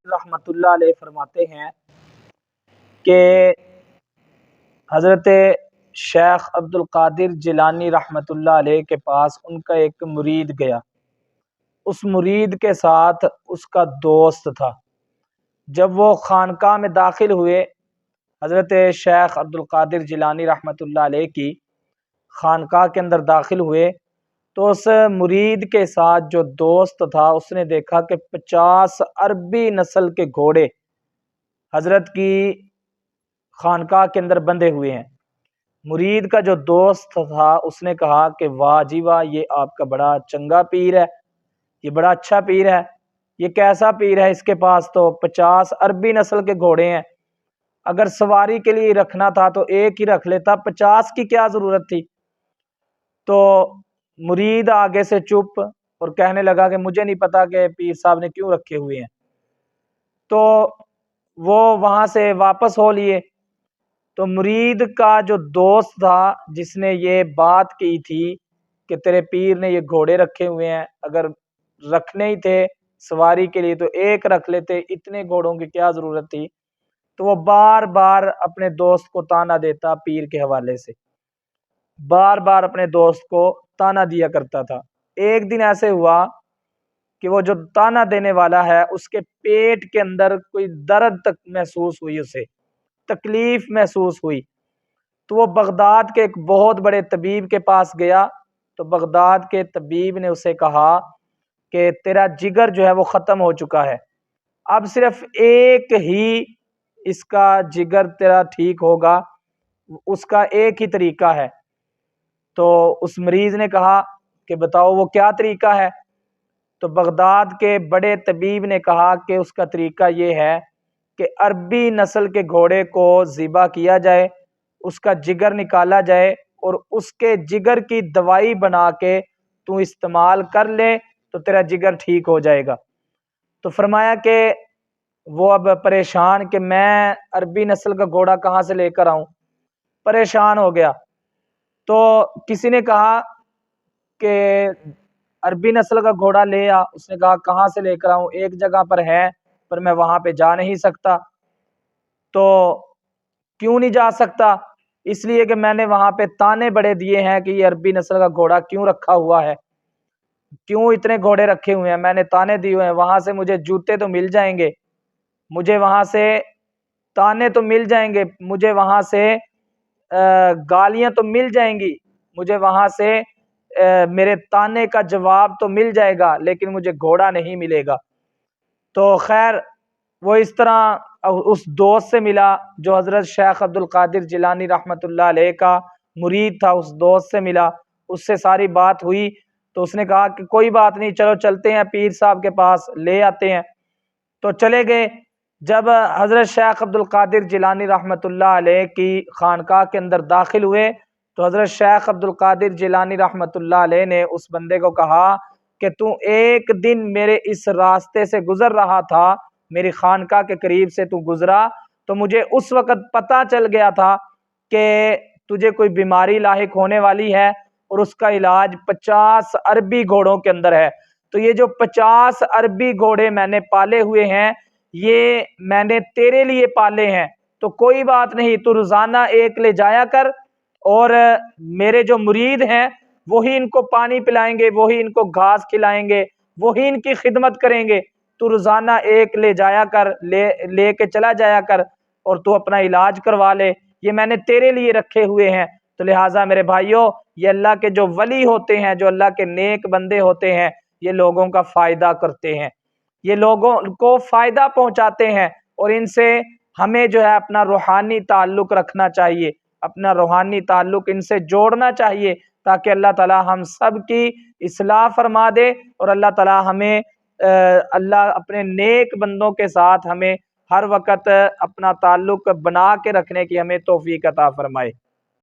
रहमत उल्लाह अलैह फरमाते हैं कि हज़रत शेख अब्दुल कादिर जिलानी रहमतुल्लाह अलैह के पास उनका एक मुरीद गया। उस मुरीद के साथ उसका दोस्त था। जब वो खानकाह में दाखिल हुए, हज़रत शेख अब्दुल कादिर जिलानी रहमतुल्लाह अलैह की खानकाह के अंदर दाखिल हुए तो उस मुरीद के साथ जो दोस्त था उसने देखा कि 50 अरबी नस्ल के घोड़े हजरत की खानकाह के अंदर बंधे हुए हैं। मुरीद का जो दोस्त था उसने कहा कि वाह जी वाह, ये आपका बड़ा चंगा पीर है, ये बड़ा अच्छा पीर है, ये कैसा पीर है, इसके पास तो 50 अरबी नस्ल के घोड़े हैं, अगर सवारी के लिए रखना था तो एक ही रख लेता, 50 की क्या ज़रूरत थी। तो मुरीद आगे से चुप और कहने लगा कि मुझे नहीं पता कि पीर साहब ने क्यों रखे हुए हैं। तो वो वहाँ से वापस हो लिए। तो मुरीद का जो दोस्त था जिसने ये बात की थी कि तेरे पीर ने ये घोड़े रखे हुए हैं, अगर रखने ही थे सवारी के लिए तो एक रख लेते, इतने घोड़ों की क्या ज़रूरत थी। तो वो बार बार अपने दोस्त को ताना देता, पीर के हवाले से बार बार अपने दोस्त को ताना दिया करता था। एक दिन ऐसे हुआ कि वो जो ताना देने वाला है उसके पेट के अंदर कोई दर्द तक महसूस हुई, उसे तकलीफ महसूस हुई। तो वो बगदाद के एक बहुत बड़े तबीब के पास गया। तो बगदाद के तबीब ने उसे कहा कि तेरा जिगर जो है वो ख़त्म हो चुका है, अब सिर्फ एक ही इसका जिगर तेरा ठीक होगा, उसका एक ही तरीका है। तो उस मरीज़ ने कहा कि बताओ वो क्या तरीका है। तो बगदाद के बड़े तबीब ने कहा कि उसका तरीका ये है कि अरबी नस्ल के घोड़े को ज़िबा किया जाए, उसका जिगर निकाला जाए और उसके जिगर की दवाई बना के तू इस्तेमाल कर ले तो तेरा जिगर ठीक हो जाएगा। तो फरमाया कि वो अब परेशान कि मैं अरबी नस्ल का घोड़ा कहाँ से लेकर आऊँ, परेशान हो गया। तो किसी ने कहा कि अरबी नस्ल का घोड़ा ले आ। उसने कहा कहाँ से लेकर आऊँ, एक जगह पर है पर मैं वहाँ पे जा नहीं सकता। तो क्यों नहीं जा सकता, इसलिए कि मैंने वहाँ पे ताने बड़े दिए हैं कि ये अरबी नस्ल का घोड़ा क्यों रखा हुआ है, क्यों इतने घोड़े रखे हुए हैं, मैंने ताने दिए हुए हैं। वहाँ से मुझे जूते तो मिल जाएंगे, मुझे वहाँ से ताने तो मिल जाएंगे, मुझे वहाँ से गालियाँ तो मिल जाएंगी, मुझे वहाँ से मेरे ताने का जवाब तो मिल जाएगा, लेकिन मुझे घोड़ा नहीं मिलेगा। तो खैर वो इस तरह उस दोस्त से मिला जो हज़रत शेख अब्दुल कादिर जिलानी रहमतुल्लाह अलैह का मुरीद था। उस दोस्त से मिला, उससे सारी बात हुई। तो उसने कहा कि कोई बात नहीं, चलो चलते हैं पीर साहब के पास, ले आते हैं। तो चले गए। जब हज़रत शेख अब्दुल कादिर जिलानी रहमतुल्लाह अलैह की खानकाह के अंदर दाखिल हुए तो हज़रत शेख अब्दुल कादिर जिलानी रहमतुल्लाह अलैह ने उस बंदे को कहा कि तू एक दिन मेरे इस रास्ते से गुज़र रहा था, मेरी खानकाह के करीब से तू गुज़रा, तो मुझे उस वक़्त पता चल गया था कि तुझे कोई बीमारी लाहिक होने वाली है और उसका इलाज 50 अरबी घोड़ों के अंदर है। तो ये जो 50 अरबी घोड़े मैंने पाले हुए हैं ये मैंने तेरे लिए पाले हैं, तो कोई बात नहीं, तू रोज़ाना एक ले जाया कर और मेरे जो मुरीद हैं वही इनको पानी पिलाएंगे, वही इनको घास खिलाएंगे, वही इनकी खिदमत करेंगे। तू रोज़ाना एक ले जाया कर, ले के चला जाया कर और तू अपना इलाज करवा ले, ये मैंने तेरे लिए रखे हुए हैं। तो लिहाजा मेरे भाइयों, ये अल्लाह के जो वली होते हैं, जो अल्लाह के नेक बंदे होते हैं, ये लोगों का फ़ायदा करते हैं, ये लोगों को फ़ायदा पहुंचाते हैं और इनसे हमें जो है अपना रूहानी ताल्लुक़ रखना चाहिए, अपना रूहानी ताल्लुक़ इनसे जोड़ना चाहिए ताकि अल्लाह ताला हम सब की इस्लाह फरमा दे और अल्लाह ताला हमें अल्लाह अपने नेक बंदों के साथ हमें हर वक़्त अपना ताल्लुक़ बना के रखने की हमें तौफ़ीक़ अता फरमाए।